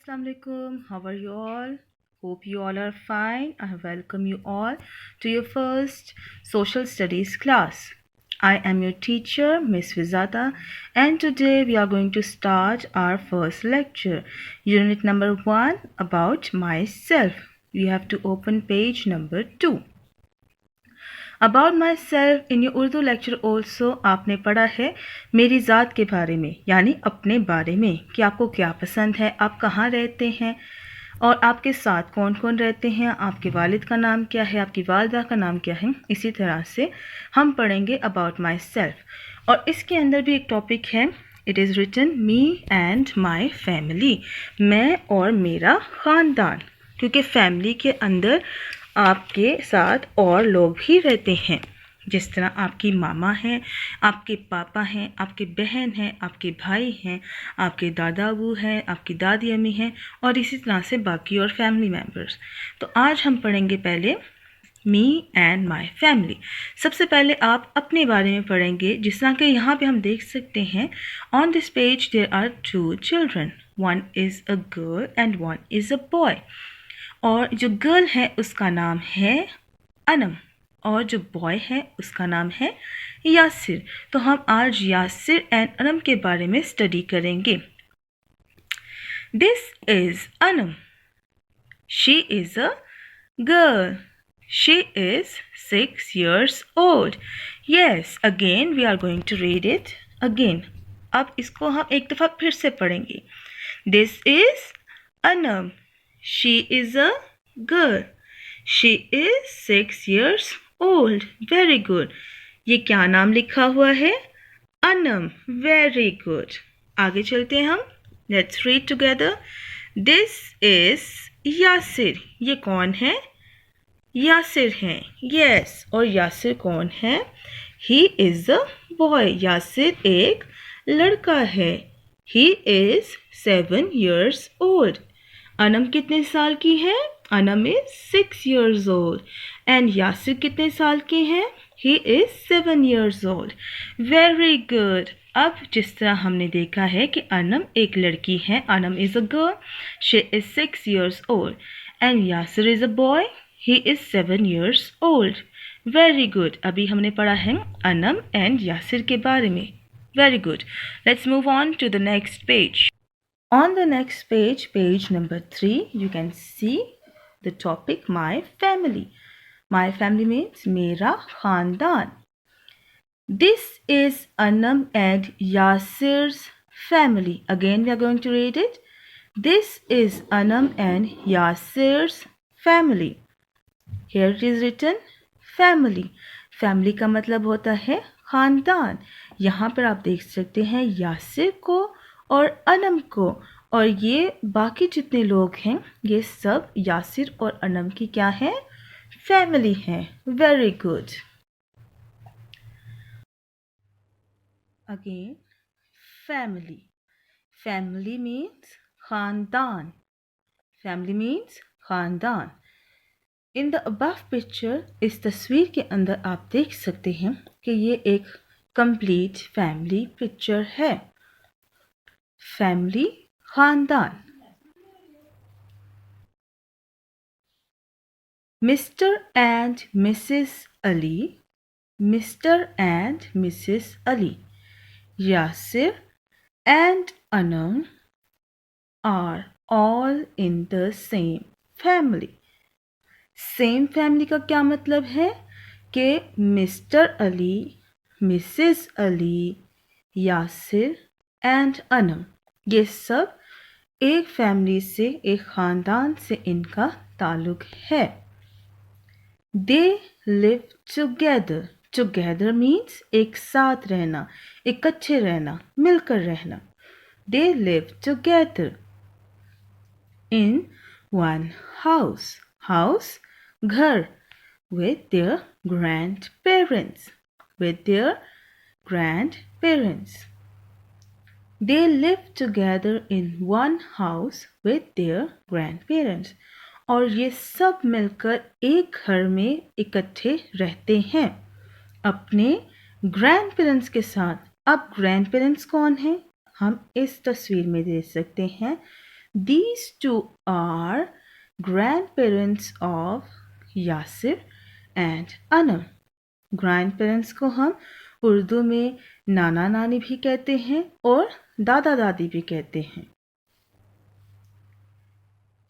Assalamu alaikum. How are you all? Hope you all are fine. I welcome you all to your first social studies class. I am your teacher, Miss Vizata, and today we are going to start our first lecture, unit number 1 about myself. You have to open page number 2. About my self in your Urdu lecture also आपने पढ़ा है मेरी ज़ात के बारे में, यानी अपने बारे में कि आपको क्या पसंद है, आप कहाँ रहते हैं और आपके साथ कौन कौन रहते हैं, आपके वालिद का नाम क्या है, आपकी वालदा का नाम क्या है। इसी तरह से हम पढ़ेंगे अबाउट माई सेल्फ। और इसके अंदर भी एक टॉपिक है, it is written me and my family, मैं और मेरा ख़ानदान, क्योंकि फैमिली के अंदर आपके साथ और लोग भी रहते हैं, जिस तरह आपकी मामा हैं, आपके पापा हैं, आपके बहन हैं, आपके भाई हैं, आपके दादा अबू हैं, आपकी दादी अम्मी हैं और इसी तरह से बाकी और फैमिली मेम्बर्स। तो आज हम पढ़ेंगे पहले मी एंड माई फैमिली। सबसे पहले आप अपने बारे में पढ़ेंगे, जिस तरह के यहाँ पे हम देख सकते हैं on this page there are 2 children, one is a girl and one is a boy. और जो गर्ल है उसका नाम है अनम और जो बॉय है उसका नाम है यासिर। तो हम आज यासिर एंड अनम के बारे में स्टडी करेंगे। This is Anam, she is a girl, she is 6 years old. Yes, again we are going to read it again. अब इसको हम एक दफ़ा फिर से पढ़ेंगे। This is Anam, she is a girl, she is 6 years old. Very good. ये क्या नाम लिखा हुआ है? अनम. Very good. आगे चलते हैं हम. Let's read together. This is Yasir. ये कौन है? यासिर हैं. Yes. और यासिर कौन है? He is a boy. Yasir एक लड़का है. He is 7 years old. Anam कितने साल की है? Anam is 6 years old. And Yasir कितने साल के हैं? He is 7 years old. Very good. अब जिस तरह हमने देखा है कि अनम एक लड़की है, Anam is a girl, she is 6 years old. And Yasir is a boy, he is 7 years old. Very good. अभी हमने पढ़ा है अनम एंड यासिर के बारे में. Very good. Let's move on to the next page. On the next page, page number 3, you can see the topic my family. My family means मेरा ख़ानदान. This is Anam and Yasir's family. Again, we are going to read it. This is Anam and Yasir's family. Here it is written family. Family का मतलब होता है ख़ानदान. यहाँ पर आप देख सकते हैं यासिर को और अनम को, और ये बाकी जितने लोग हैं ये सब यासिर और अनम की क्या है? फैमिली है. Very good. Again family. Family means ख़ानदान. फैमिली मीन्स ख़ानदान. इन द अबव पिक्चर, इस तस्वीर के अंदर आप देख सकते हैं कि ये एक कंप्लीट फैमिली पिक्चर है. फैमिली, ख़ानदान. Mr and Mrs Ali, Mr and Mrs Ali, Yasir and Anam are all in the same family. Same family का क्या मतलब है कि Mr Ali, Mrs Ali, Yasir and Anam, ये सब एक फैमिली से, एक ख़ानदान से इनका ताल्लुक़ है. They live together. Together means एक साथ रहना, इकट्ठे रहना, मिलकर रहना. They live together in one house. House घर. with their grandparents. With their grandparents. They live together in one house with their grandparents. और ये सब मिलकर एक घर में इकट्ठे रहते हैं अपने ग्रैंड पेरेंट्स के साथ. अब ग्रैंड पेरेंट्स कौन हैं? हम इस तस्वीर में देख सकते हैं. These two are grandparents of Yasir and Anam. Grandparents को हम उर्दू में नाना नानी भी कहते हैं और दादा दादी भी कहते हैं.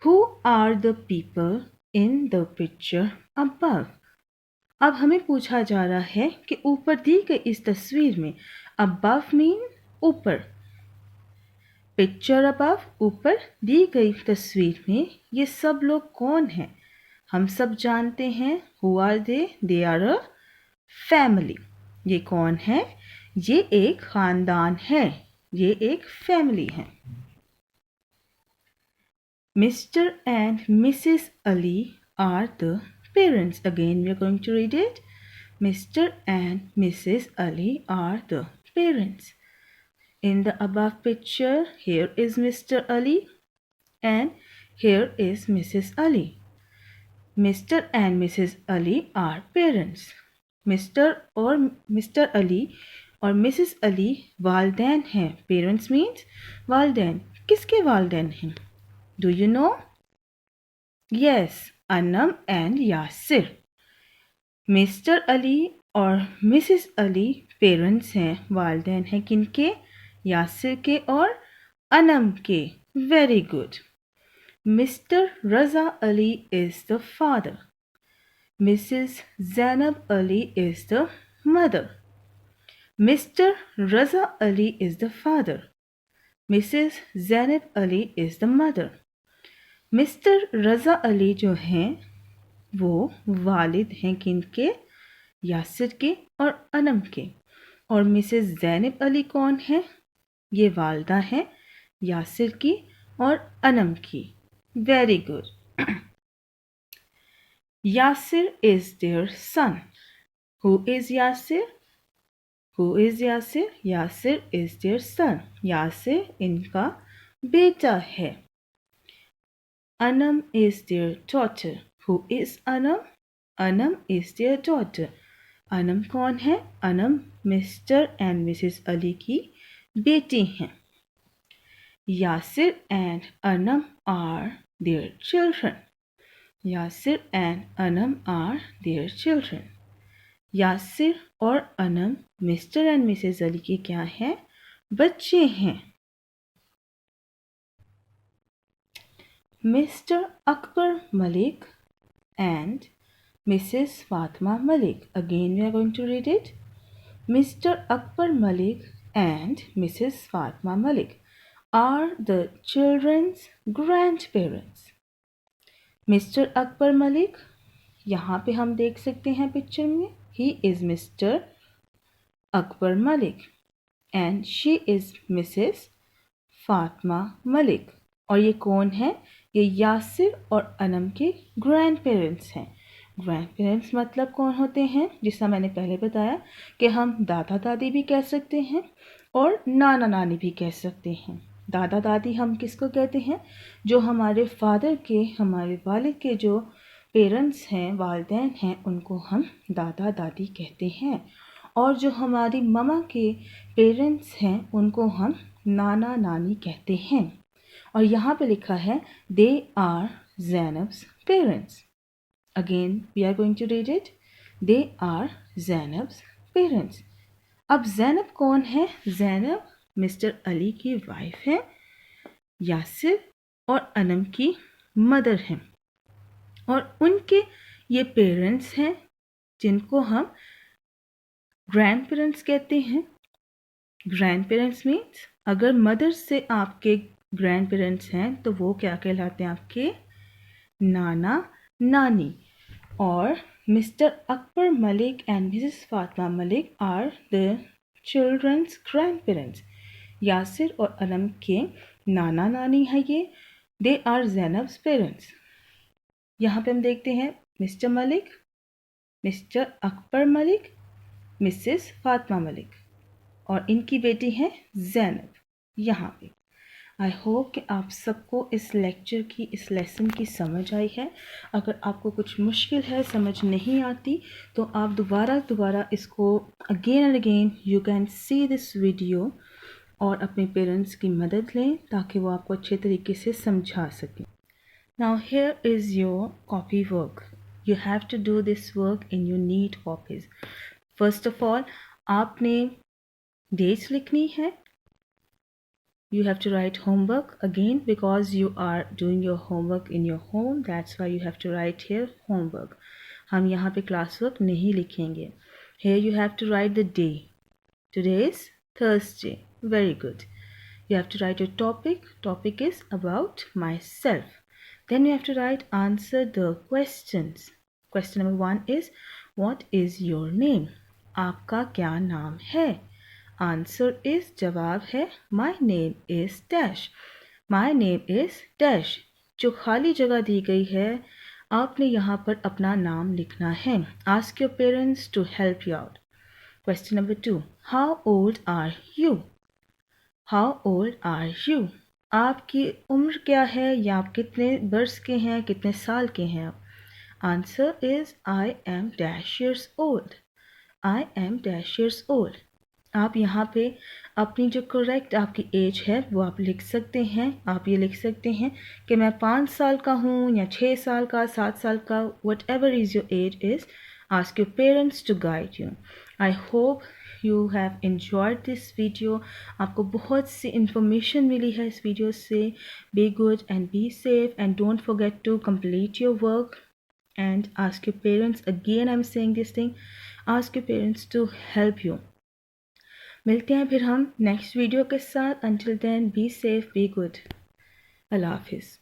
Who are the people in the picture above? अब हमें पूछा जा रहा है कि ऊपर दी गई इस तस्वीर में above मीन ऊपर. पिक्चर अबव ऊपर दी गई तस्वीर में ये सब लोग कौन हैं? हम सब जानते हैं. Who are they are a family. ये कौन है? ये एक खानदान है. ये एक फैमिली है. Mr and Mrs Ali are the parents. Again we are going to read it. Mr and Mrs Ali are the parents. In the above picture, here is Mr. Ali and here is Mrs. Ali. Mr. and Mrs. Ali are parents. Mr. Ali और Mrs. Ali वालदैन हैं. Parents means वालदैन. किसके वालदैन हैं? Do you know? Yes, Anam and Yasir. Mr. Ali और Mrs. Ali parents हैं. वालदैन हैं किनके? यासिर के और अनम के. Very good. Mr Raza Ali is the father. Mrs Zainab Ali is the mother. Mr Raza Ali is the father. Mrs Zainab Ali is the mother. Mr Raza Ali जो हैं वो वालिद हैं किनके? यासिर के और अनम के. और मिसेस ज़ैनब अली कौन है? ये वालदा है यासिर की और अनम की. Very good. Yasir is their son. Who is Yasir? Who is Yasir? Yasir is their son. Yasir इनका बेटा है. Anam is their daughter. Who is Anam? Anam is their daughter. Anam कौन है? Anam Mr and Mrs Ali की बेटी हैं. Yasir and Anam are their children. Yasir and Anam are their children. Yasir और Anam Mr and Mrs Ali के क्या हैं? बच्चे हैं. Mister Akbar Malik and Mrs Fatima Malik. Again we are going to read it. Mr Akbar Malik and Mrs. Fatma Malik are the children's grandparents. Mr. Akbar Malik, यहाँ पे हम देख सकते हैं पिक्चर में, he is Mr. Akbar Malik and she is Mrs. Fatma Malik. और ये कौन है? ये यासिर और अनम के ग्रैंड पेरेंट्स हैं. ग्रैंड पेरेंट्स मतलब कौन होते हैं? जिसका मैंने पहले बताया कि हम दादा दादी भी कह सकते हैं और नाना नानी भी कह सकते हैं. दादा दादी हम किसको कहते हैं? जो हमारे फादर के, हमारे वालिद के जो पेरेंट्स हैं, वालिदैन हैं, उनको हम दादा दादी कहते हैं. और जो हमारी ममा के पेरेंट्स हैं उनको हम नाना नानी कहते हैं. और यहाँ पे लिखा है they are Zainab's parents. Again we are going to read it. They are Zainab's parents. अब ज़ैनब कौन है? ज़ैनब मिस्टर अली की वाइफ है. यासिर और अनम की मदर हैं. और उनके ये पेरेंट्स हैं जिनको हम ग्रैंड पेरेंट्स कहते हैं. ग्रैंड पेरेंट्स मीन्स अगर मदर से आपके ग्रैंड पेरेंट्स हैं तो वो क्या कहलाते हैं? आपके नाना नानी. और Mr Akbar Malik and Mrs Fatima Malik are the children's grandparents. Yasir और अनम के नाना नानी है ये. They are Zainab's parents. यहाँ पे हम देखते हैं Mr Malik, Mr Akbar Malik, Mrs Fatima Malik और इनकी बेटी है ज़ैनब. यहाँ पे आई होप कि आप सबको इस लेक्चर की, इस लेसन की समझ आई है. अगर आपको कुछ मुश्किल है, समझ नहीं आती, तो आप दोबारा इसको again and again you can see this video और अपने पेरेंट्स की मदद लें ताकि वो आपको अच्छे तरीके से समझा सकें. Now here is your copy work. You have to do this work in your neat copies. First of all, आपने dates लिखनी है. You have to write homework again because you are doing your homework in your home. That's why you have to write here homework. हम यहाँ पे class work नहीं लिखेंगे. Here you have to write the day. Today is Thursday. Very good. You have to write your topic. Topic is about myself. Then you have to write answer the questions. Question number 1 is what is your name? आपका क्या नाम है? Answer is जवाब है My name is dash. My name is dash. जो खाली जगह दी गई है आपने यहाँ पर अपना नाम लिखना है. Ask your parents to help you out. Question number 2. How old are you? How old are you? आपकी उम्र क्या है या आप कितने वर्ष के हैं, कितने साल के हैं आप? Answer is I am dash years old. I am dash years old. आप यहाँ पे अपनी जो करेक्ट आपकी एज है वो आप लिख सकते हैं. आप ये लिख सकते हैं कि मैं 5 साल का हूँ या 6 साल का, 7 साल का. Whatever is your age is, ask your parents to guide you. I hope you have enjoyed this video. आपको बहुत सी इंफॉर्मेशन मिली है इस वीडियो से. Be good and be safe and don't forget to complete your work and ask your parents. Again I'm saying this thing, ask your parents to help you. मिलते हैं फिर हम नेक्स्ट वीडियो के साथ. Until then, be safe, be good. अल्लाह हाफिज़.